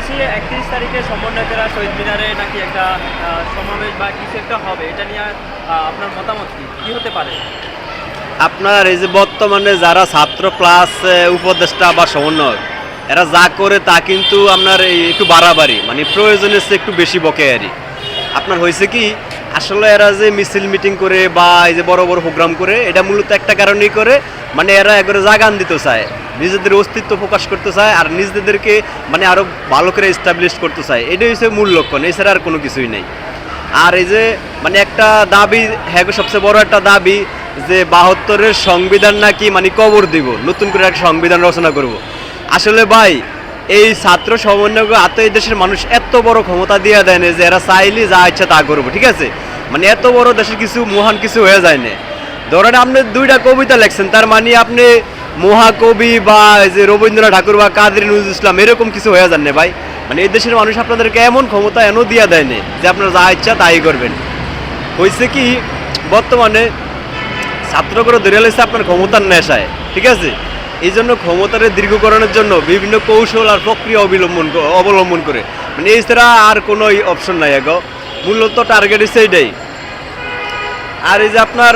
শুনছি 31 তারিখে সমন্বয়কেরা শহীদ মিনারে নাকি একটা সমাবেশ বা কিছু একটা হবে, এটা নিয়ে আপনার মতামত কি কি হতে পারে? আপনার এই যে বর্তমানে যারা ছাত্র প্লাস উপদেষ্টা বা সমন্বয়ক, এরা যা করে তা কিন্তু আপনার এই একটু বাড়াবাড়ি, মানে প্রয়োজনের চেয়ে একটু বেশি বকেয়ারি। আপনার হয়েছে কি, আসলে এরা যে মিছিল মিটিং করে বা এই যে বড় বড় প্রোগ্রাম করে, এটা মূলত একটা কারণেই করে, মানে এরা একবারে জাগান দিতে চায়, নিজেদের অস্তিত্ব প্রকাশ করতে চায় আর নিজেদেরকে মানে আরও ভালো করে এস্টাবলিশ করতে চায়। এটাই হচ্ছে মূল লক্ষণ, এছাড়া আর কোনো কিছুই নেই। আর এই যে মানে একটা দাবি, হ্যাঁ সবচেয়ে বড় একটা দাবি যে 72-এর সংবিধান নাকি মানে কবর দিব, নতুন করে একটা সংবিধান রচনা করব। আসলে ভাই, এই ছাত্র সমন্বয় হাতে এই দেশের মানুষ এত বড় ক্ষমতা দিয়ে দেয় না যে এরা চাইলে যা ইচ্ছা তা করবো, ঠিক আছে? মানে এত বড় দেশের কিছু মহান কিছু হয়ে যায় না। ধরেন আপনি 2টা কবিতা লেখছেন, তার মানে আপনি মহাকবি বা এই যে রবীন্দ্রনাথ ঠাকুর বা কাজী নজরুল ইসলাম এরকম কিছু হয়ে যান না ভাই। মানে এই দেশের মানুষ আপনাদেরকে এমন ক্ষমতা এনে দিয়ে দেয় না যে আপনারা যা ইচ্ছা তাই করবেন। হয়েছে কি, বর্তমানে ছাত্রগুলো ধরে রয়েছে আপনার ক্ষমতার নেশায়, ঠিক আছে? এই জন্য ক্ষমতার দীর্ঘকরণের জন্য বিভিন্ন কৌশল আর প্রক্রিয়া অবলম্বন করে, মানে এছাড়া আর কোনো অপশন নাই। মূলত টার্গেট হচ্ছে এইটাই। আর এই যে আপনার